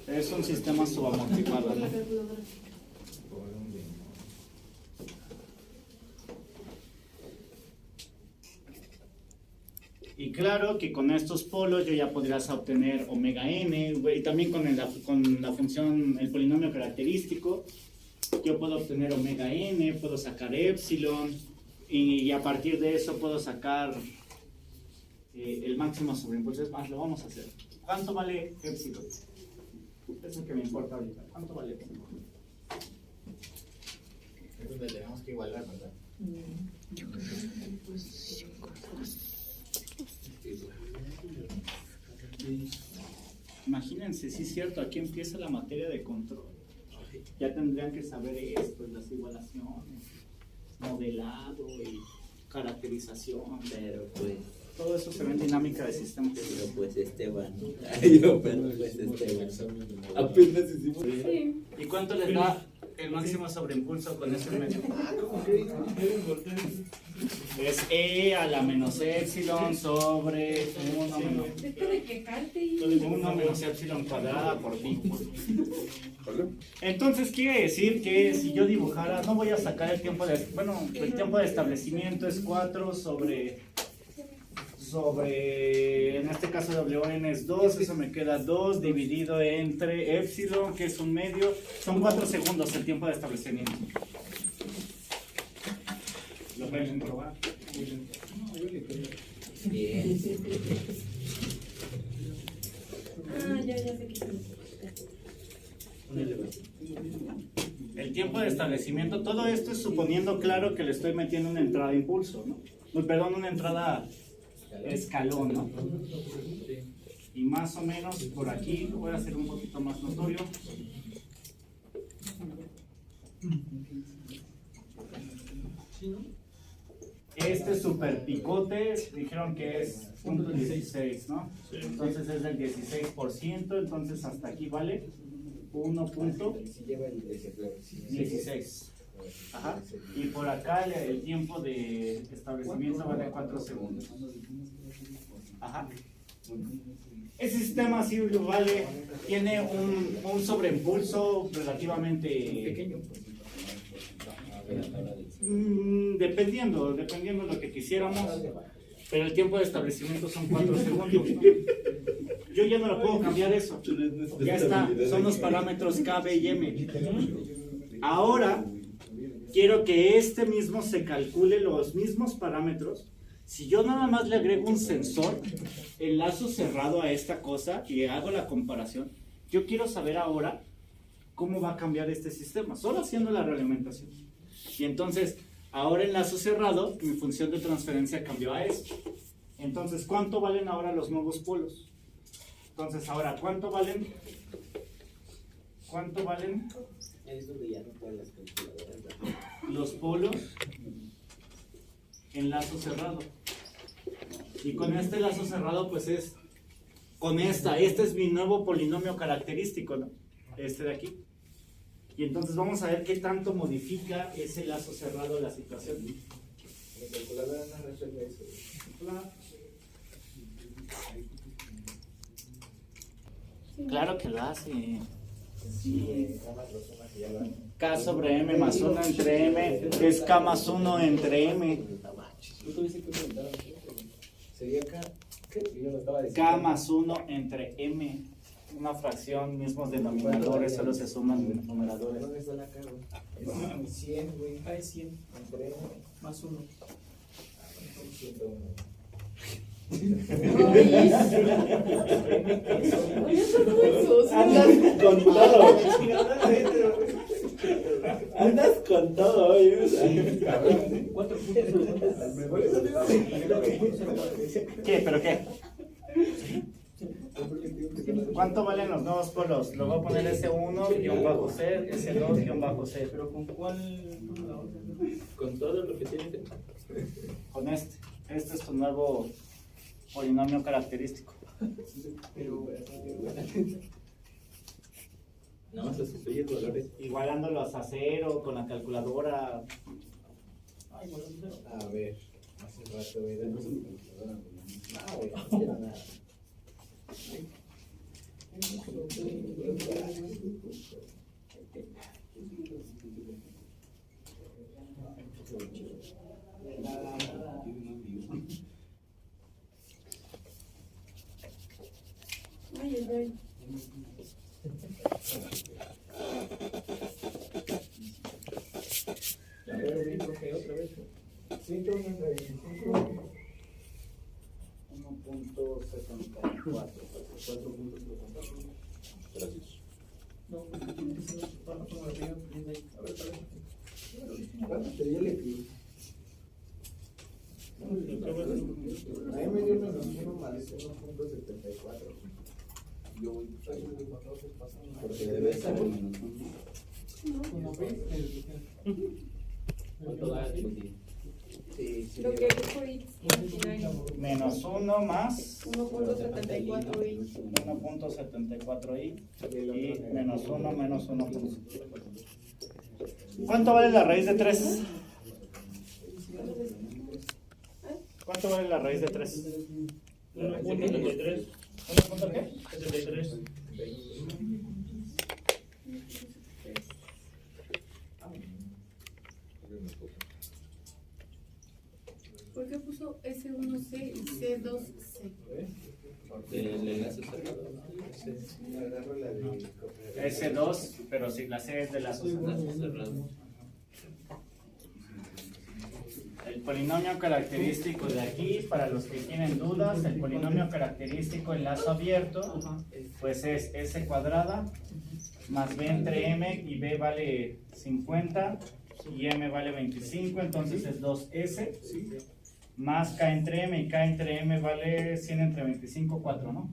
Es un sistema subamortiguado, ¿no? Y claro que con estos polos yo ya podrías obtener omega n, y también con la función, el polinomio característico, yo puedo obtener omega n, puedo sacar epsilon, y a partir de eso puedo sacar el máximo sobreimpulso. Es más, lo vamos a hacer. ¿Cuánto vale epsilon? Es lo que me importa ahorita. ¿Cuánto vale epsilon? Eso le tenemos que igualar, ¿verdad? Imagínense, sí es cierto, aquí empieza la materia de control. Ya tendrían que saber esto, las igualaciones, modelado y caracterización. Pero pues, Todo eso se ve en dinámica de sistemas. pero pues Esteban. Ay, yo, pero pues Esteban. Apenas hicimos. Sí. ¿Y cuánto les da el máximo sobreimpulso con ese medio? Es E a la menos epsilon sobre 1 menos, Deja de quejarte y... 1 menos epsilon cuadrada por pi. Entonces quiere decir que si yo dibujara, no voy a sacar el tiempo de, bueno, el tiempo de establecimiento es 4 sobre, en este caso WN es 2, eso me queda 2 dividido entre epsilon, que es un medio, son 4 segundos el tiempo de establecimiento. ¿Lo pueden comprobar? Bien. Ah, ya sé que sí. El tiempo de establecimiento, todo esto es suponiendo, claro, que le estoy metiendo una entrada de impulso, ¿no? Perdón, una entrada escalón, ¿no? Y más o menos por aquí, lo voy a hacer un poquito más notorio. Este super picote, dijeron que es 0.16, ¿no? Entonces es del 16%, entonces hasta aquí vale 1.16. Ajá. Y por acá el tiempo de establecimiento vale 4 segundos. Ajá. Ese sistema sí vale, tiene un sobreimpulso relativamente pequeño. Dependiendo de lo que quisiéramos, pero el tiempo de establecimiento son 4 segundos, ¿no? Yo ya no lo puedo cambiar eso, ya está, son los parámetros K, B y M. Ahora quiero que este mismo se calcule los mismos parámetros. Si yo nada más le agrego un sensor, enlazo cerrado a esta cosa y hago la comparación, yo quiero saber ahora cómo va a cambiar este sistema, solo haciendo la realimentación. Y entonces, ahora enlazo cerrado, mi función de transferencia cambió a esto. Entonces, ¿cuánto valen ahora los nuevos polos? Entonces, ahora, ¿cuánto valen? ¿Cuánto valen Es donde ya no pueden las calculadoras, ¿verdad? los polos en lazo cerrado? Y con este lazo cerrado, pues es con este es mi nuevo polinomio característico, ¿no? Este de aquí. Y entonces vamos a ver qué tanto modifica ese lazo cerrado la situación. La calculadora no resuelve eso. Claro que lo hace. Sí, nada más lo sumas y ya lo... K sobre M más 1 entre M es K más 1 entre M. ¿Tú tuviste que preguntar? ¿Sería acá? ¿Qué? Yo lo estaba diciendo. K más 1 entre M. Una fracción, mismos denominadores, solo se suman numeradores. ¿Dónde está la K, güey? Es 100, güey. Ah, es 100 Entre M. más 1. 101. Oye, son muy sucios. Con todo. Andas con todo hoy. 4 puntos. ¿Qué? ¿Pero qué? ¿Cuánto valen los nuevos polos? Lo voy a poner S1-C, S2-C. Pero ¿con cuál? Con todo lo que tienes. Con este. Este es tu nuevo polinomio característico. Pero No, se sustituyen valores. Igualándolos a 0 con la calculadora. ay, bueno, A ver, hace rato, güey. Danos una calculadora, güey. No, güey, no quiero nada. Ay, el rey. A ver, bien, profe, otra vez. 1.75. 1.74. 4.74. Gracias. No, porque tiene que ser para la vida. A ver, Pero yo le pido. A mí me dio menos 1 más 1.74. Yo voy Porque debe estar en menos 1. como ves, ¿Cuánto da el día? Sí, sí. Lo que dijo Itzky, Menos 1 más 1.74 y 1.74i y menos 1 menos 1. ¿Cuánto vale la raíz de 3? ¿Cuánto vale la raíz de 3? 1.73. ¿1. ¿Qué? 73. ¿Por qué puso S1C y C2C? El enlace cerrado. Agarro la de S2, pero si la C es de la Enlace cerrado. El polinomio característico de aquí, para los que tienen dudas, el polinomio característico en lazo abierto, pues es S cuadrada más B entre M, y B vale 50 y M vale 25, entonces es 2S más K entre M, y K entre M vale 100 entre 25, 4, ¿no?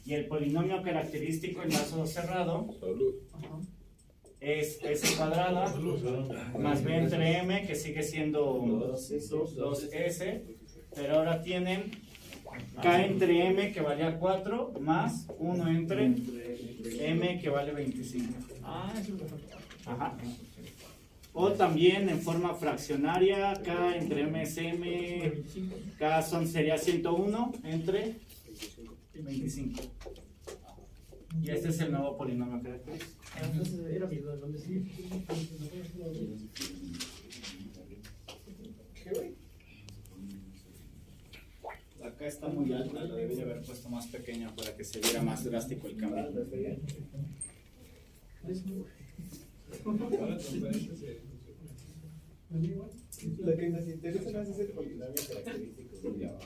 Y el polinomio característico en lazo cerrado Salud. es S cuadrada más B entre M, que sigue siendo 2S, pero ahora tienen K entre M, que valía 4, más 1 entre M, que vale 25. Ah, eso es lo que Ajá. O también en forma fraccionaria, K entre M es M, K sería 101 entre 25. Y este es el nuevo polinomio característico. entonces era mi duda, ¿dónde sí? Acá está muy alta, lo debí de haber puesto más pequeño para que se viera más drástico el cambio. Lo que nos interesa más es el polinomio característico de abajo.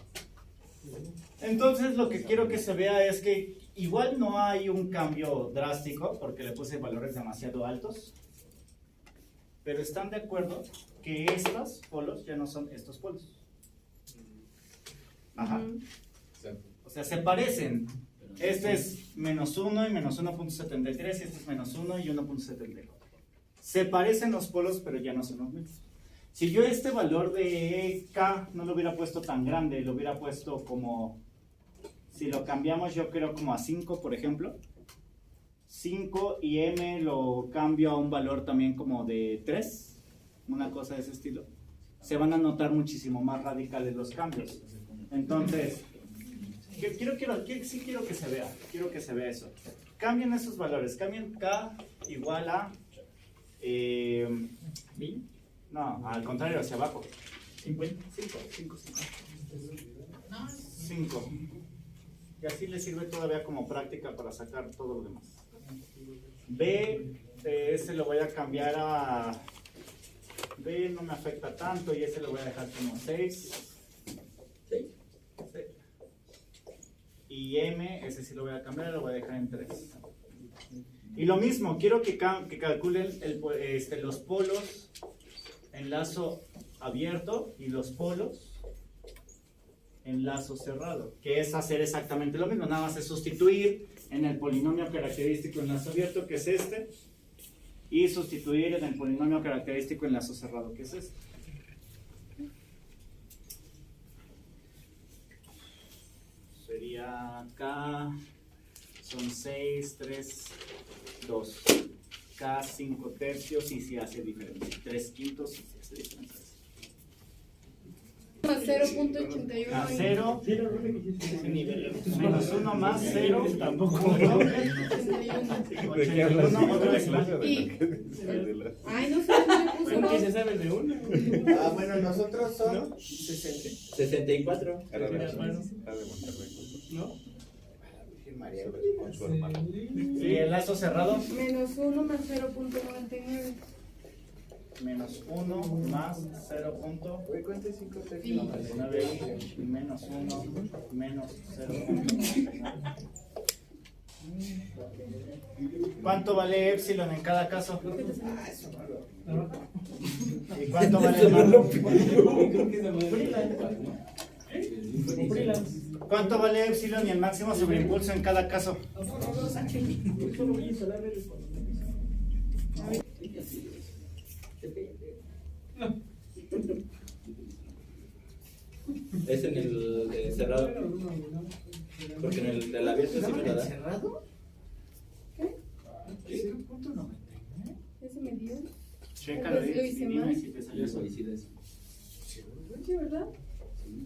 Entonces lo que quiero que se vea es que igual no hay un cambio drástico porque le puse valores demasiado altos, pero están de acuerdo que estos polos ya no son estos polos. Ajá. O sea, se parecen. Este es menos 1 y menos 1.73, y este es menos 1 y 1.74. Se parecen los polos, pero ya no son los mismos. Si yo este valor de K no lo hubiera puesto tan grande, lo hubiera puesto como, si lo cambiamos yo creo como a 5, por ejemplo, 5, y M lo cambio a un valor también como de 3, una cosa de ese estilo, se van a notar muchísimo más radicales los cambios. Entonces, sí quiero que se vea eso. Cambien esos valores, cambien K igual a... no, al contrario, hacia abajo. 5. Y así le sirve todavía como práctica para sacar todo lo demás. B, ese lo voy a cambiar a... B no me afecta tanto y ese lo voy a dejar como 6. Y M, ese sí lo voy a cambiar, lo voy a dejar en 3. Y lo mismo, quiero que calculen los polos en lazo abierto y los polos en lazo cerrado, que es hacer exactamente lo mismo, nada más es sustituir en el polinomio característico en lazo abierto, que es este, y sustituir en el polinomio característico en lazo cerrado, que es este. Sería K, son 6, 3, 2. K 5 tercios y si hace diferencia. 3 quintos y si hace diferencia. más 0.81. A 0. Menos 1 más 0. Tampoco. 81. Otra vez más. Ay, no sé, no me puso Bueno, que dos. se sabe de una. Ah, bueno, nosotros son 60. 64. ¿No? Virgen María, Con su hermano. ¿Y el lazo cerrado? Menos 1 más 0.99. Menos 1 más 0.99. Güey, ¿cuánto es 5 tercios? Menos 1 menos 0.99. ¿Cuánto vale epsilon en cada caso? ¿Y cuánto vale el marco? ¿Cuánto vale epsilon y el máximo sobreimpulso en cada caso? Es en el cerrado. Porque en el del abierto sí me lo da. ¿Cerrado? ¿Qué? ¿Qué punto 99? ¿Ese me dio? Chécalo Lo hice y dime mal. si te salió eso. Felicidades. Sí, ¿verdad?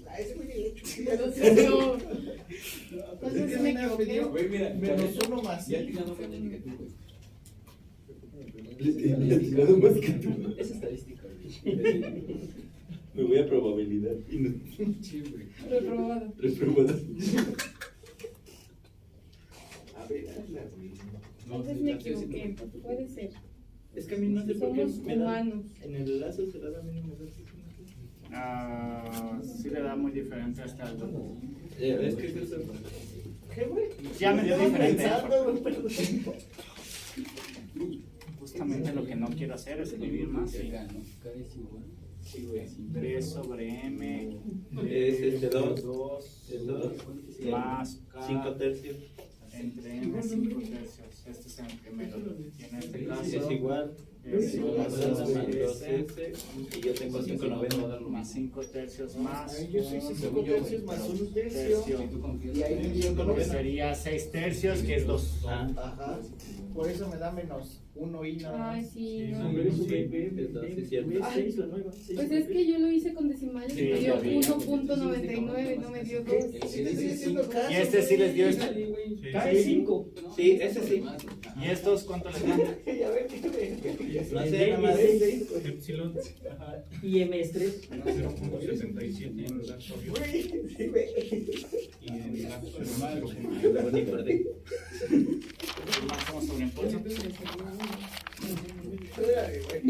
Ah, ese güey le he hecho. Entonces no. Entonces me equivoqué. Güey, mira, Menos 1 más ya 5. tirando fue negativo, güey. Le he tirado más que tú. Es estadística, güey. Me voy a probabilidad y no. Sí, güey. Reprobado. Reprobada. A ver, hazla, güey. Entonces me equivoqué. Puede ser. Es que a mí no sé por qué Somos me da. humanos. En el lazo cerrado a mí no me da. Sí le da muy diferente hasta el otro. Es que es eso. ¿Qué, güey? Ya me dio Estaba diferente. pensando, güey, pero- Justamente lo que no quiero hacer es escribir más. Sí. Sí, güey. 3 sobre m Es 2. 2 Es 2. más k 5 tercios. entre m 5 tercios. Este es el primero. Y en este caso Es igual. es igual a 2S. Y yo tengo 5/90. más 5 tercios más Ay, yo soy 5 tercios más 1 tercio. Y ahí me dio que 90. sería 6 tercios, que es 2. Ajá. Por eso me da menos 1 y nada Ay, más. sí, no. Entonces, cierto. Pues es que yo lo hice con decimales y Sí, me dio ya vi. 1.99, no me dio 2. Sí, le estoy haciendo caso, Y este sí les dio güey. este. Cae 5. Sí, ese sí. ¿Y estos cuánto les dan? Y a ver, ¿qué me- No sé, nada más. Epsilon Y M es 3. 0.77 en la sodio Güey, sí, güey. y en la Luego ni perdí. El máximo sobreimpulso. Espérame, güey.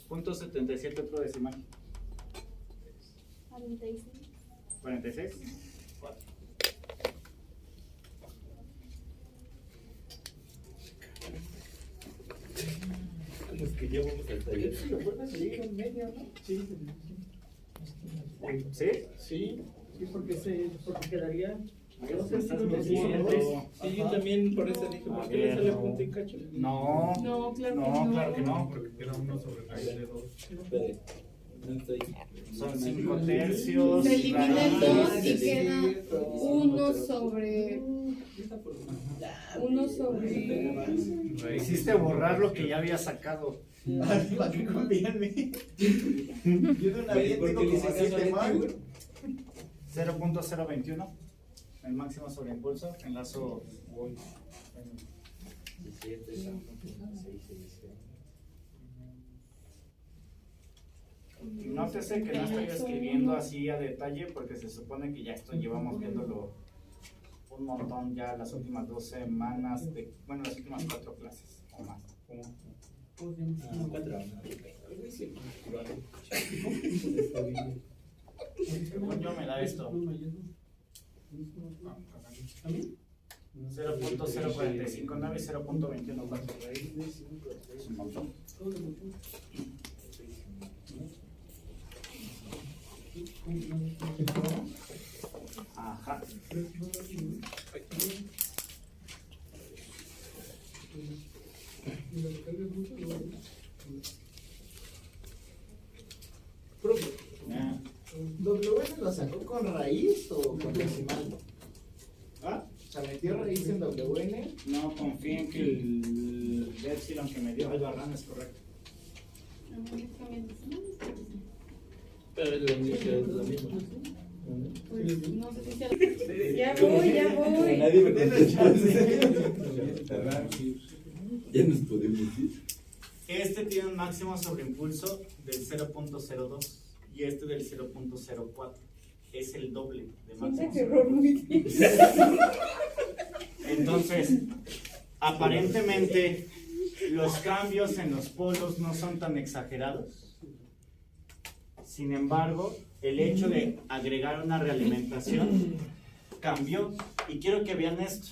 Punto 77 otro decimal. 46. 46. Los que llevamos al taller. Si lo vuelves a ir en medio, ¿no? Sí, ¿Sí? Sí. sí, porque quedaría. No sé, estás diciendo. Sí, yo también por eso dije, ¿por qué le sale punto y cacho? No, No, claro que no, no. claro que no. porque queda 1 sobre raíz de 2. Espere, no estoy. Son 5 tercios. Se elimina el raíz. 2 y queda 1 sobre. 1 sobre. Hiciste borrar lo que ya había sacado. ¿Para qué confían en mí? Yo de una vez ¿Por tengo qué le como hice caso a 7 Leti, mal. güey? 0.021. El máximo sobreimpulso. Enlazo. Nótese que no estoy escribiendo así a detalle porque se supone que ya esto llevamos viéndolo un montón ya las últimas 2 semanas, bueno, las últimas 4 clases o más. Según yo me da esto. 0.0459 y 0.214. Es un montón. Ajá. Ya. ¿W lo sacó con raíz o con decimal? ¿Ah? O sea, metió raíz en WN. No confíen que el de epsilon que me dio Albarrán es correcto. Pero la inicio es lo mismo. Pues, no sé si sea... Ya voy. Nadie me contesta. Ya nos podemos ir. Este tiene un máximo sobreimpulso del 0.02 y este del 0.04. Es el doble de máximo. Siento error muy bien. Entonces, aparentemente, los cambios en los polos no son tan exagerados. Sin embargo, el hecho de agregar una realimentación cambió. Y quiero que vean esto.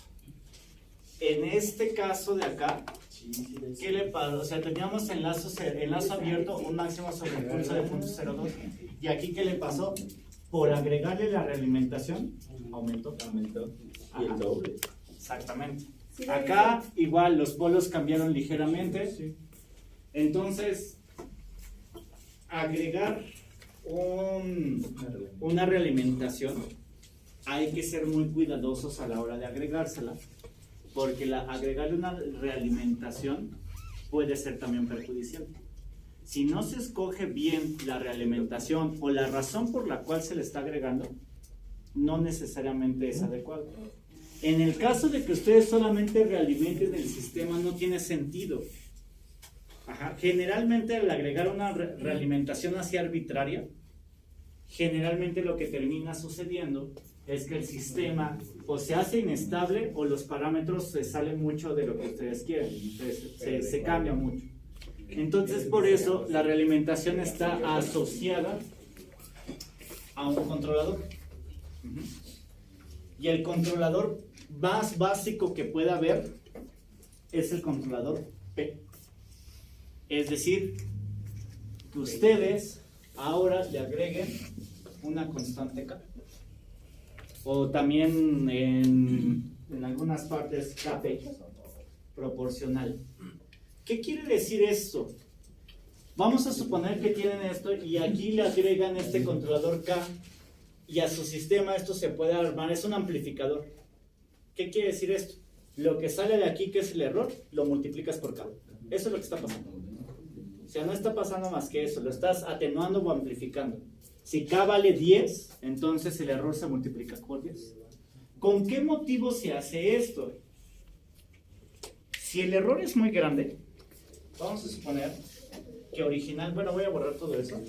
En este caso de acá, ¿qué le pasa? O sea, teníamos en lazo abierto un máximo sobreimpulso de 0.02. Y aquí, ¿qué le pasó? Por agregarle la realimentación, aumentó. Y el doble. Exactamente. Acá igual los polos cambiaron ligeramente. Entonces, agregar una realimentación, hay que ser muy cuidadosos a la hora de agregársela, porque agregarle una realimentación puede ser también perjudicial. Si no se escoge bien la realimentación o la razón por la cual se le está agregando, no necesariamente es adecuado. En el caso de que ustedes solamente realimenten el sistema, no tiene sentido. Generalmente al agregar una realimentación así arbitraria, generalmente lo que termina sucediendo es que el sistema o se hace inestable o los parámetros se salen mucho de lo que ustedes quieren, se cambia mucho. Entonces por eso la realimentación está asociada a un controlador. Y el controlador más básico que pueda haber es el controlador P. Es decir, que ustedes ahora le agreguen una constante K. O también en algunas partes KP, proporcional. ¿Qué quiere decir esto? Vamos a suponer que tienen esto y aquí le agregan este controlador K y a su sistema esto se puede armar, es un amplificador. ¿Qué quiere decir esto? Lo que sale de aquí, que es el error, lo multiplicas por K. Eso es lo que está pasando. O sea, no está pasando más que eso, lo estás atenuando o amplificando. Si K vale 10, entonces el error se multiplica por 10. ¿Con qué motivo se hace esto? Si el error es muy grande, vamos a suponer que original, bueno, voy a borrar todo eso.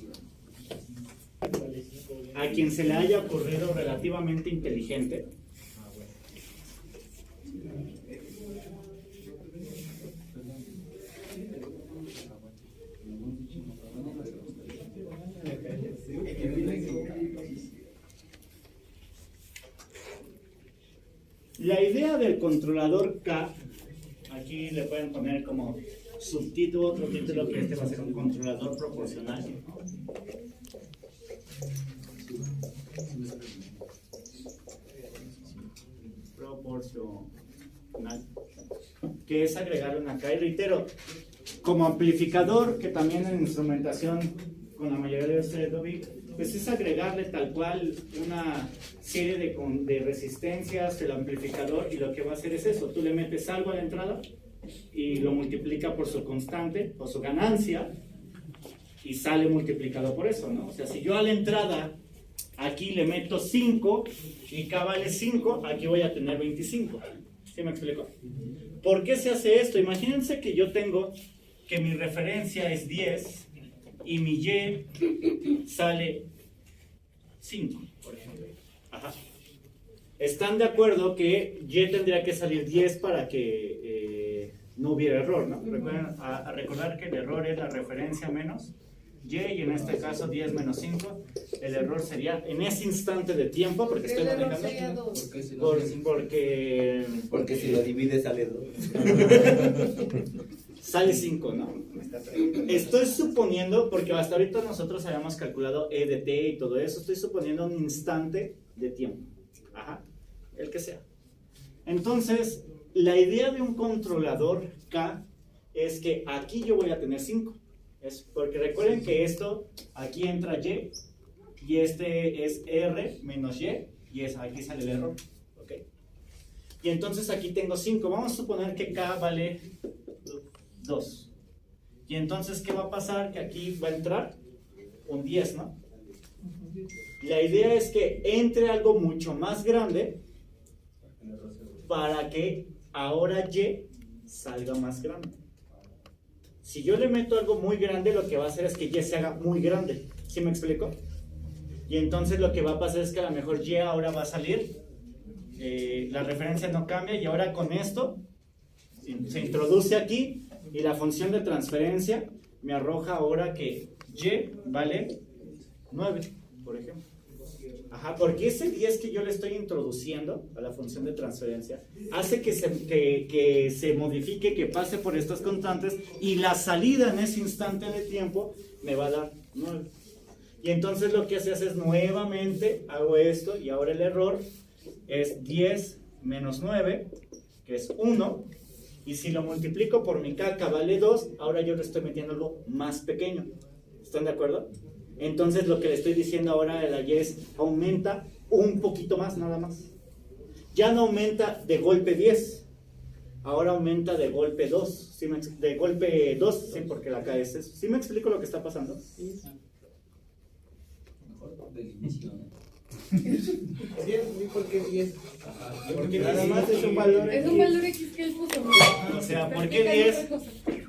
A quien se le haya ocurrido relativamente inteligente, la idea del controlador K, aquí le pueden poner como subtítulo, otro título, que este va a ser un controlador proporcional. Proporcional, que es agregarle una K. Y reitero, como amplificador, que también en instrumentación con la mayoría de ustedes lo vi, pues es agregarle tal cual una serie de resistencias del amplificador, y lo que va a hacer es eso: tú le metes algo a la entrada y lo multiplica por su constante o su ganancia y sale multiplicado por eso, ¿no? O sea, si yo a la entrada aquí le meto 5 y K vale 5, aquí voy a tener 25. ¿Sí me explico? ¿Por qué se hace esto? Imagínense que yo tengo que mi referencia es 10 y mi Y sale 5, por ejemplo. Ajá. ¿Están de acuerdo que Y tendría que salir 10 para que no hubiera error, ¿no? Recuerden a recordar que el error es la referencia menos Y, y en este caso 10 menos 5. El error sería en ese instante de tiempo, porque estoy manejando. Porque si lo divides sale 2. Sale 5, ¿no? Estoy suponiendo, porque hasta ahorita nosotros habíamos calculado E de T y todo eso, estoy suponiendo un instante de tiempo. Ajá, el que sea. Entonces, la idea de un controlador K es que aquí yo voy a tener 5. Porque recuerden que esto, aquí entra y este es R menos Y aquí sale el error. ¿Ok? Y entonces aquí tengo 5. Vamos a suponer que K vale 2. Y entonces, ¿qué va a pasar? Que aquí va a entrar un 10, ¿no? La idea es que entre algo mucho más grande para que ahora Y salga más grande. Si yo le meto algo muy grande, lo que va a hacer es que Y se haga muy grande. ¿Sí me explico? Y entonces lo que va a pasar es que a lo mejor Y ahora va a salir, la referencia no cambia, y ahora con esto se introduce aquí y la función de transferencia me arroja ahora que Y vale 9, por ejemplo. Ajá, porque ese 10 que yo le estoy introduciendo a la función de transferencia hace que se modifique, que pase por estas constantes, y la salida en ese instante de tiempo me va a dar 9. Y entonces lo que se hace es nuevamente hago esto, y ahora el error es 10 menos 9, que es 1, y si lo multiplico por mi caca vale 2, ahora yo le estoy metiendo algo más pequeño. ¿Están de acuerdo? Entonces lo que le estoy diciendo ahora de la Y es aumenta un poquito más, nada más. Ya no aumenta de golpe 10, ahora aumenta de golpe 2. ¿Sí de golpe 2, sí, porque la K es eso. ¿Sí me explico lo que está pasando? Mejor del inicio, ¿no? 10, ¿por qué 10? Porque Nada más es un valor. Es un valor X que él puso. O sea, ¿por qué 10?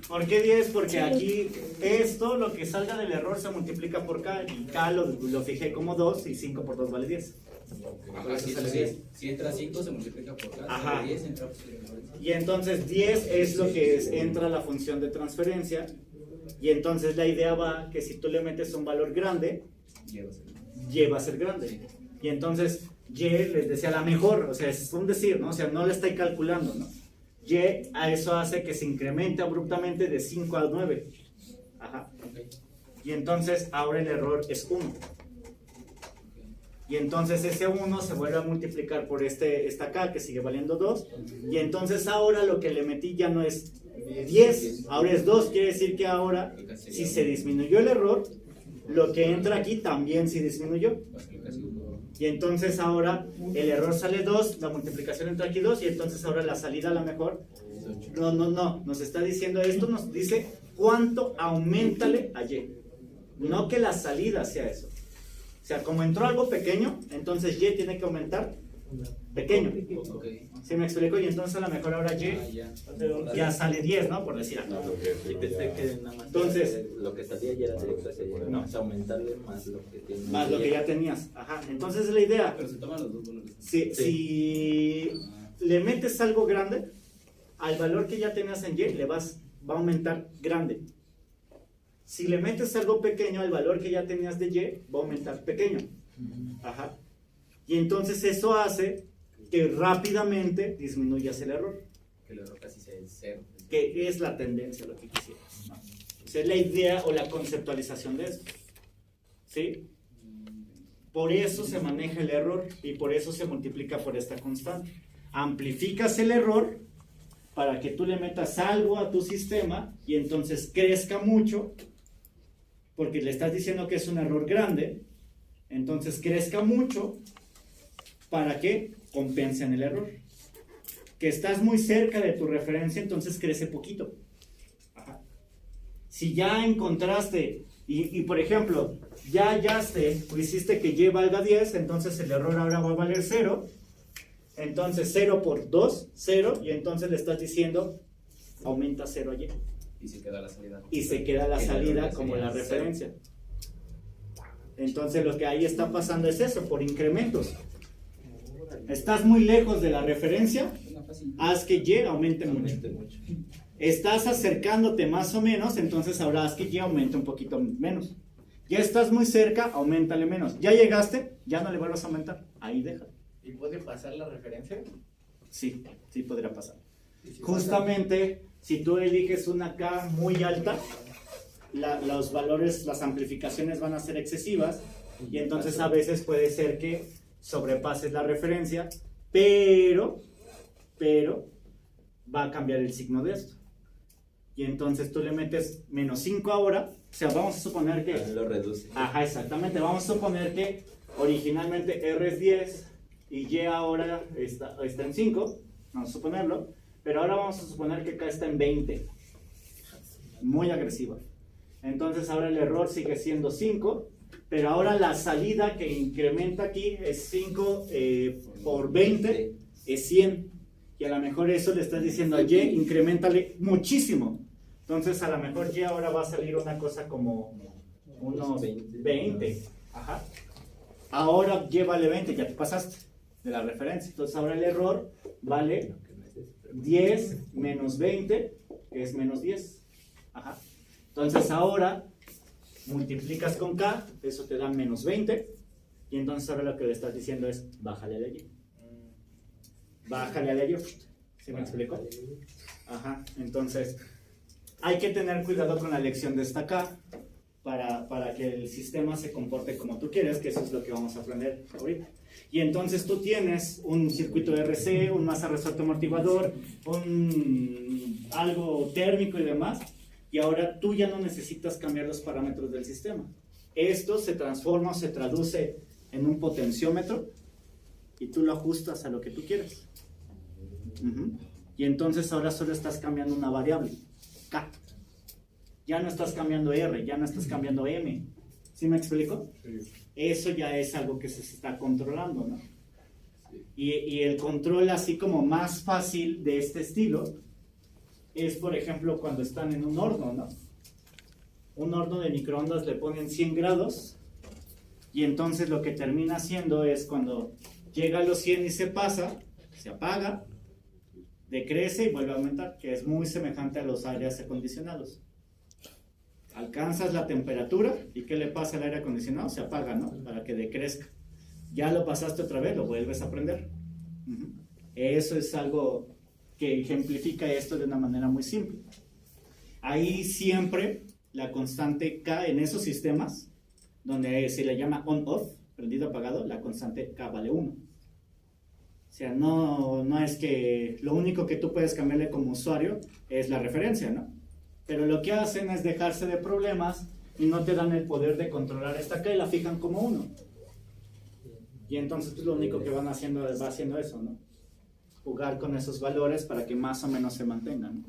¿Por qué 10? Porque aquí esto, lo que salga del error se multiplica por K, y K lo fijé como 2, y 5 por 2 vale 10. Ajá, si entra 5 se multiplica por K, Ajá. si 10 entra por 10. Y entonces 10 es lo que entra a la función de transferencia, y entonces la idea va que si tú le metes un valor grande, Y va a ser grande. Y entonces Y les decía la mejor, o sea, es un decir, ¿no? O sea, no le estoy calculando, ¿no? Y a eso hace que se incremente abruptamente de 5 a 9. Ajá. Y entonces ahora el error es 1. Y entonces ese 1 se vuelve a multiplicar por esta K, que sigue valiendo 2. Y entonces ahora lo que le metí ya no es 10, ahora es 2. Quiere decir que ahora, si se disminuyó el error, lo que entra aquí también se disminuyó. Y entonces ahora el error sale 2, la multiplicación entra aquí 2, y entonces ahora la salida a lo mejor, no, nos está diciendo esto, nos dice cuánto aumentale a Y. No que la salida sea eso. O sea, como entró algo pequeño, entonces Y tiene que aumentar pequeño. ¿Sí me explico? Y entonces a lo mejor ahora Y ya sale 10, ¿no? Por decir algo. Entonces, lo que salía ya era directo hacia allá, no, es aumentarle más lo que tiene. más lo que ya tenías. Ajá. Entonces la idea, Pero se toman los dos valores. si le metes algo grande, al valor que ya tenías en Y va a aumentar grande. Si le metes algo pequeño, al valor que ya tenías de Y va a aumentar pequeño. Ajá. Y entonces eso hace que rápidamente disminuyas el error. Que el error casi sea el 0. Que es la tendencia, lo que quisieras, ¿no? Esa es la idea o la conceptualización de esto. ¿Sí? Por eso se maneja el error y por eso se multiplica por esta constante. Amplificas el error para que tú le metas algo a tu sistema y entonces crezca mucho, porque le estás diciendo que es un error grande, entonces crezca mucho para que compensen el error. Que estás muy cerca de tu referencia, entonces crece poquito. Ajá. Si ya encontraste, y por ejemplo, ya hallaste o hiciste que Y valga 10, entonces el error ahora va a valer 0. Entonces 0 por 2, 0, y entonces le estás diciendo, aumenta 0 a Y. Y se queda la salida. Y se queda la salida como la referencia. Entonces lo que ahí está pasando es eso, por incrementos. Estás muy lejos de la referencia, haz que Y aumente mucho. Estás acercándote más o menos, entonces ahora haz que Y aumente un poquito menos. Ya estás muy cerca, aumentale menos. Ya llegaste, ya no le vuelvas a aumentar, ahí déjalo. ¿Y puede pasar la referencia? Sí, sí podría pasar. Justamente, si tú eliges una K muy alta, los valores, las amplificaciones van a ser excesivas, y entonces a veces puede ser que sobrepases la referencia, pero va a cambiar el signo de esto. Y entonces tú le metes menos 5 ahora, o sea, vamos a suponer que... Lo reduce. Ajá, exactamente, vamos a suponer que originalmente R es 10 y Y ahora está en 5, vamos a suponerlo, pero ahora vamos a suponer que K está en 20. muy agresiva. Entonces ahora el error sigue siendo 5, pero ahora la salida que incrementa aquí es 5 por 20, es 100. Y a lo mejor eso le estás diciendo a Y, incrementale muchísimo. Entonces a lo mejor Y ahora va a salir una cosa como unos 20. Ajá. Ahora Y vale 20, ya te pasaste de la referencia. Entonces ahora el error vale 10 menos 20, que es menos 10. Ajá. Entonces ahora multiplicas con K, eso te da menos 20. Y entonces ahora lo que le estás diciendo es, bájale a la Y. Bájale a la Y. ¿Sí me explico? Ajá. Entonces, hay que tener cuidado con la elección de esta K para que el sistema se comporte como tú quieres, que eso es lo que vamos a aprender ahorita. Y entonces tú tienes un circuito RC, un masa resorte amortiguador, algo térmico y demás, y ahora tú ya no necesitas cambiar los parámetros del sistema. Esto se transforma o se traduce en un potenciómetro y tú lo ajustas a lo que tú quieres. Y entonces ahora solo estás cambiando una variable, K. Ya no estás cambiando R, ya no estás cambiando M. ¿Sí me explico? Sí. Eso ya es algo que se está controlando, ¿no? Sí. Y el control así como más fácil de este estilo es, por ejemplo, cuando están en un horno, ¿no? Un horno de microondas le ponen 100 grados y entonces lo que termina haciendo es cuando llega a los 100 y se pasa, se apaga, decrece y vuelve a aumentar, que es muy semejante a los aires acondicionados. Alcanzas la temperatura y ¿qué le pasa al aire acondicionado? Se apaga, ¿no? Para que decrezca. Ya lo pasaste otra vez, lo vuelves a prender. Eso es algo que ejemplifica esto de una manera muy simple. Ahí siempre la constante K en esos sistemas, donde se le llama on-off, prendido apagado, la constante K vale 1. O sea, no es que lo único que tú puedes cambiarle como usuario es la referencia, ¿no? Pero lo que hacen es dejarse de problemas y no te dan el poder de controlar esta K y la fijan como 1. Y entonces pues, lo único que va haciendo eso, ¿no? Jugar con esos valores para que más o menos se mantengan, ¿no?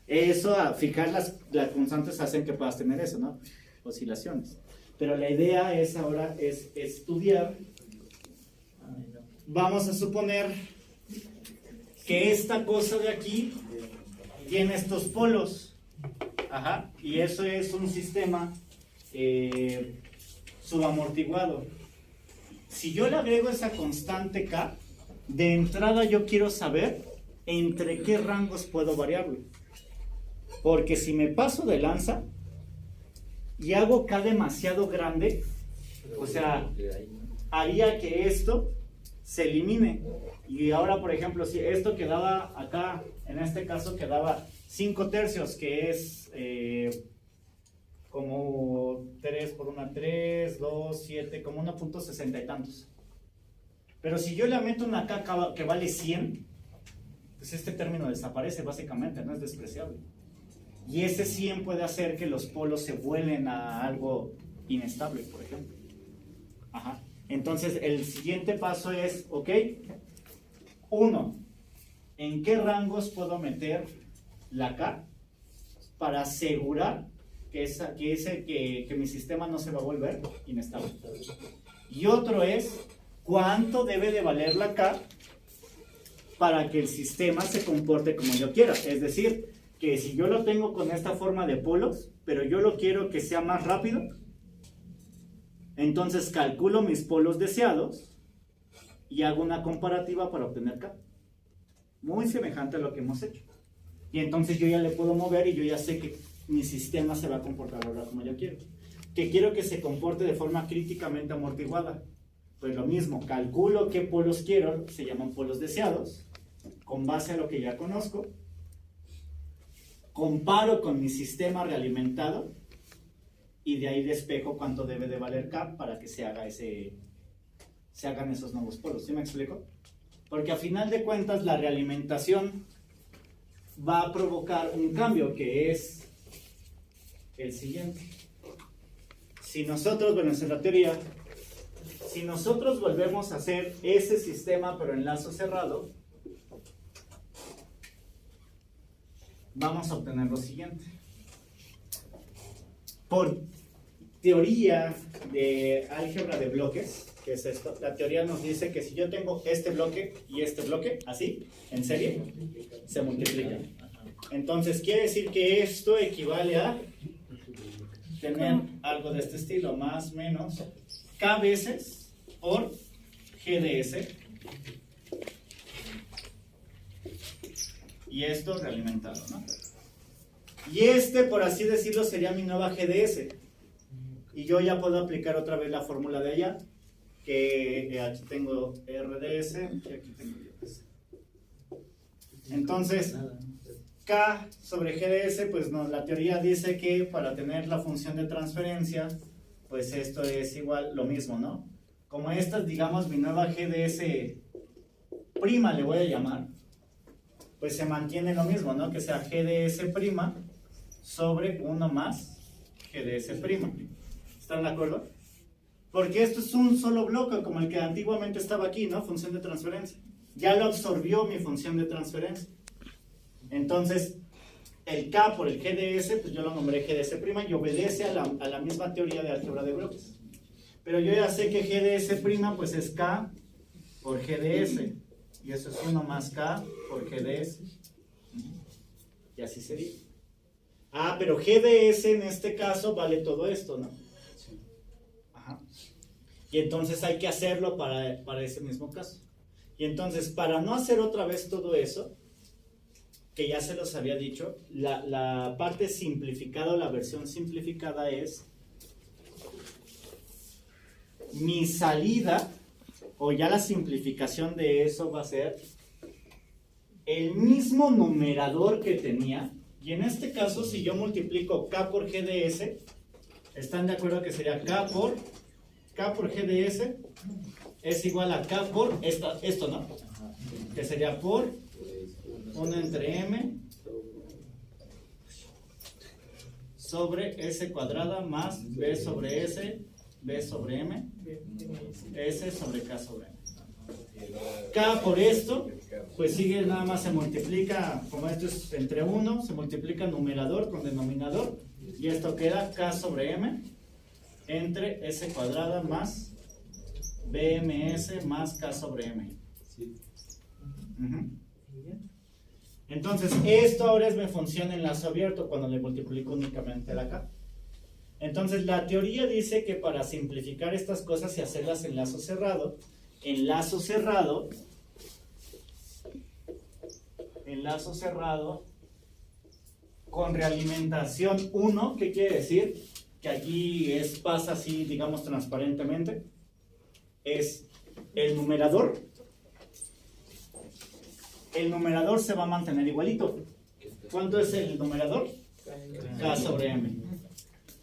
Eso, a fijar las constantes hacen que puedas tener eso, ¿no? Oscilaciones. Pero la idea es ahora estudiar. Vamos a suponer que esta cosa de aquí tiene estos polos. Ajá, y eso es un sistema subamortiguado. Si yo le agrego esa constante K, de entrada yo quiero saber entre qué rangos puedo variarlo. Porque si me paso de lanza y hago K demasiado grande, o sea, haría que esto se elimine. Y ahora, por ejemplo, si esto quedaba acá, en este caso quedaba 5 tercios, que es como 3 por 1, 3, 2, 7, como 1.60 y tantos. Pero si yo le meto una K que vale 100, pues este término desaparece básicamente, no es despreciable. Y ese 100 puede hacer que los polos se vuelen a algo inestable, por ejemplo. Ajá. Entonces el siguiente paso es, ok, 1, ¿en qué rangos puedo meter la K para asegurar que mi sistema no se va a volver inestable? Y otro es, ¿cuánto debe de valer la K para que el sistema se comporte como yo quiera? Es decir, que si yo lo tengo con esta forma de polos, pero yo lo quiero que sea más rápido, entonces calculo mis polos deseados y hago una comparativa para obtener K. Muy semejante a lo que hemos hecho. Y entonces yo ya le puedo mover y yo ya sé que mi sistema se va a comportar ahora como yo quiero. Que quiero que se comporte de forma críticamente amortiguada. Pues lo mismo, calculo qué polos quiero, se llaman polos deseados, con base a lo que ya conozco. Comparo con mi sistema realimentado y de ahí despejo cuánto debe de valer K para que se hagan esos nuevos polos. ¿Sí me explico? Porque a final de cuentas la realimentación va a provocar un cambio que es el siguiente. Si nosotros, bueno, esa es la teoría, si nosotros volvemos a hacer ese sistema pero en lazo cerrado, vamos a obtener lo siguiente. por teoría de álgebra de bloques, que es esto, la teoría nos dice que si yo tengo este bloque y este bloque, así, en serie, se multiplican. Entonces quiere decir que esto equivale a tener algo de este estilo, más menos K veces por G de S. Y esto realimentado, ¿no? Y este, por así decirlo, sería mi nueva GDS. Y yo ya puedo aplicar otra vez la fórmula de allá, que aquí tengo RDS y aquí tengo IDS. Entonces, K sobre GDS, pues no, la teoría dice que para tener la función de transferencia, pues esto es igual, lo mismo, ¿no? Como esta es, digamos, mi nueva GDS prima, le voy a llamar, pues se mantiene lo mismo, ¿no? Que sea GDS prima sobre 1 más GDS prima. ¿Están de acuerdo? Porque esto es un solo bloque, como el que antiguamente estaba aquí, ¿no? Función de transferencia. Ya lo absorbió mi función de transferencia. Entonces, el K por el GDS, pues yo lo nombré GDS prima y obedece a la misma teoría de álgebra de bloques. Pero yo ya sé que GDS prima, pues es K por GDS. Y eso es 1 más K por GDS. Y así sería. Ah, pero GDS en este caso vale todo esto, ¿no? Ajá. Y entonces hay que hacerlo para ese mismo caso. Y entonces, para no hacer otra vez todo eso, que ya se los había dicho, la parte simplificada o la versión simplificada es mi salida, o ya la simplificación de eso va a ser el mismo numerador que tenía, y en este caso si yo multiplico K por GDS, ¿están de acuerdo que sería K por GDS es igual a K por esto, ¿no? Que sería por 1 entre M sobre S cuadrada más B sobre S, B sobre M, S sobre K sobre M. K por esto, pues sigue, nada más se multiplica, como esto es entre 1, se multiplica numerador con denominador, y esto queda K sobre M entre S cuadrada más BMS más K sobre M. Entonces, esto ahora es mi función enlazo abierto cuando le multiplico únicamente la K. Entonces, la teoría dice que para simplificar estas cosas y hacerlas enlazo cerrado, con realimentación 1, ¿qué quiere decir? Que aquí pasa así, digamos, transparentemente, es el numerador se va a mantener igualito. ¿Cuánto es el numerador? K sobre M.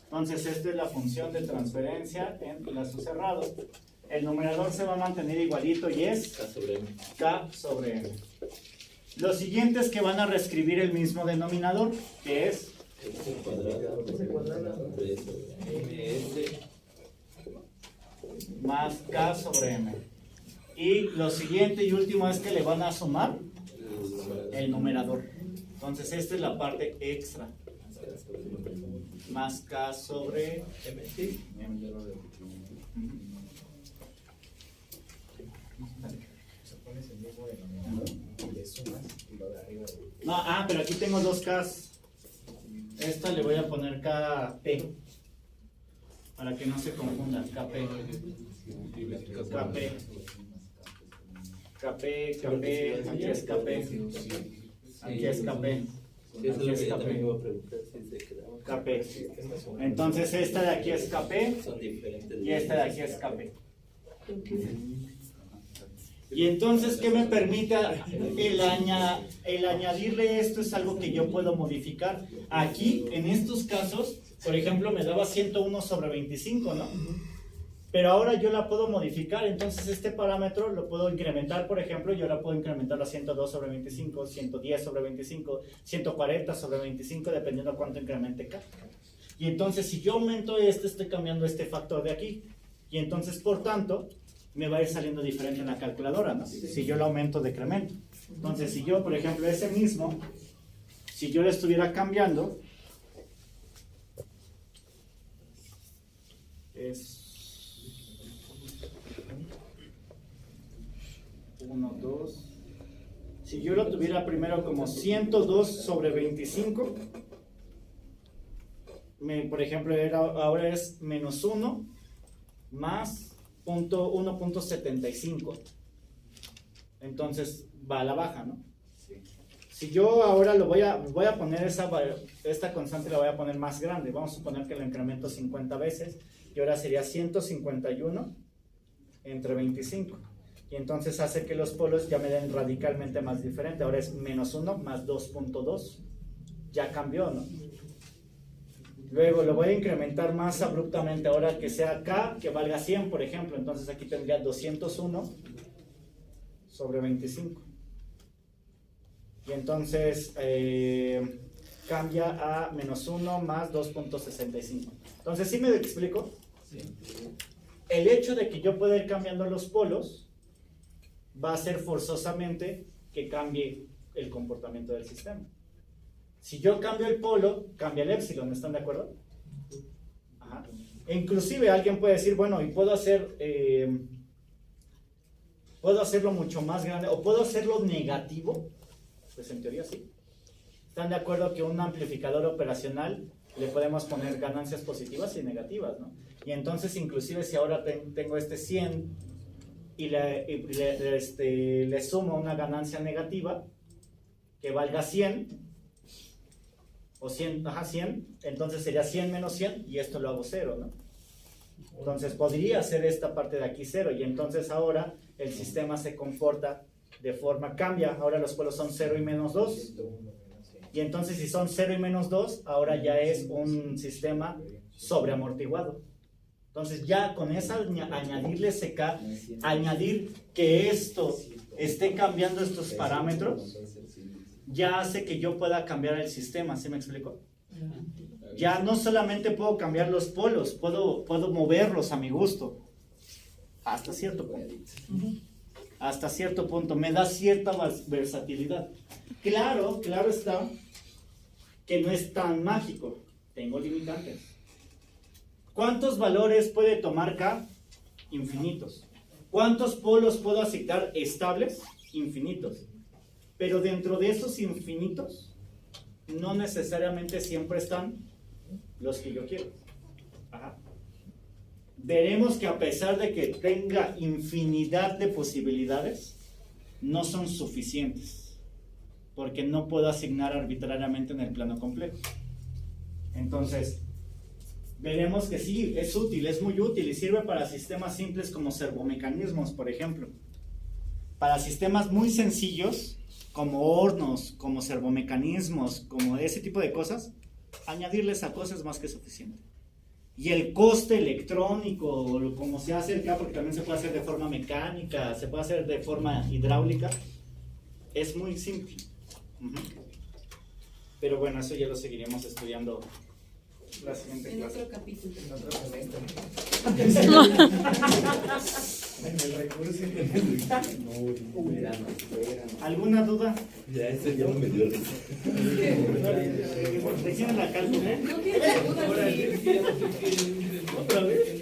Entonces, esta es la función de transferencia en enlazo cerrado. El numerador se va a mantener igualito y es K sobre M. Lo siguiente es que van a reescribir el mismo denominador, que es S cuadrado sobre MS más K sobre M. Y lo siguiente y último es que le van a sumar el numerador. Entonces esta es la parte extra. Más K sobre M. No, pero aquí tengo dos Ks. Esta le voy a poner KP para que no se confunda. KP, aquí es KP, aquí es KP, aquí es KP. Entonces esta de aquí es KP y esta de aquí es KP. Y entonces, ¿qué me permite el añadirle esto? Es algo que yo puedo modificar. Aquí, en estos casos, por ejemplo, me daba 101 sobre 25, ¿no? Pero ahora yo la puedo modificar, entonces este parámetro lo puedo incrementar, por ejemplo, yo ahora puedo incrementarlo a 102 sobre 25, 110 sobre 25, 140 sobre 25, dependiendo de cuánto incremente K. Y entonces, si yo aumento estoy cambiando este factor de aquí. Y entonces, por tanto, me va a ir saliendo diferente en la calculadora, ¿no? Si yo lo aumento, decremento. Entonces, si yo, por ejemplo, ese mismo, si yo le estuviera cambiando, es 1, 2. Si yo lo tuviera primero como 102 sobre 25, por ejemplo, ahora es menos 1 más 1.75. Entonces va a la baja, ¿no? Si yo ahora voy a poner esta constante, la voy a poner más grande. Vamos a suponer que lo incremento 50 veces y ahora sería 151 entre 25. Y entonces hace que los polos ya me den radicalmente más diferente. Ahora es menos 1 más 2.2. Ya cambió, ¿no? Luego lo voy a incrementar más abruptamente. Ahora que sea K, que valga 100, por ejemplo. Entonces aquí tendría 201 sobre 25. Y entonces cambia a menos 1 más 2.65. Entonces, ¿sí me explico? Sí. El hecho de que yo pueda ir cambiando los polos va a hacer forzosamente que cambie el comportamiento del sistema. Si yo cambio el polo, cambia el épsilon, ¿están de acuerdo? Ajá. E inclusive alguien puede decir, bueno, y puedo hacerlo mucho más grande, o puedo hacerlo negativo. Pues en teoría sí. ¿Están de acuerdo que un amplificador operacional le podemos poner ganancias positivas y negativas, ¿no? Y entonces inclusive si ahora tengo este 100 y le sumo una ganancia negativa que valga 100, o 100, 100, entonces sería 100 menos 100 y esto lo hago 0, ¿no? Entonces podría ser esta parte de aquí 0 y entonces ahora el sistema se comporta de forma, cambia, ahora los polos son 0 y menos 2 y entonces si son 0 y menos 2 ahora ya es un sistema sobreamortiguado. Entonces ya con esa añadirle CK, añadir que esto esté cambiando estos parámetros ya hace que yo pueda cambiar el sistema, ¿sí me explico? Ya no solamente puedo cambiar los polos, puedo moverlos a mi gusto hasta cierto punto. Hasta cierto punto, me da cierta versatilidad. Claro está que no es tan mágico, tengo limitantes. ¿Cuántos valores puede tomar K? Infinitos. ¿Cuántos polos puedo asignar estables? Infinitos. Pero dentro de esos infinitos, no necesariamente siempre están los que yo quiero. Ajá. Veremos que a pesar de que tenga infinidad de posibilidades, no son suficientes, porque no puedo asignar arbitrariamente en el plano complejo. Entonces, veremos que sí, es útil, es muy útil y sirve para sistemas simples como servomecanismos, por ejemplo. Para sistemas muy sencillos, como hornos, como servomecanismos, como ese tipo de cosas, añadirles a cosas más que suficiente. Y el coste electrónico, como se hace acá, porque también se puede hacer de forma mecánica, se puede hacer de forma hidráulica, es muy simple. Pero bueno, eso ya lo seguiremos estudiando la siguiente En clase. otro capítulo. En otro semestre. En el recurso. Verano. ¿Alguna duda? Ya, eso ya me dio risa. ¿De quién es la cálculo? No tienes alguna así. ¿Otra vez?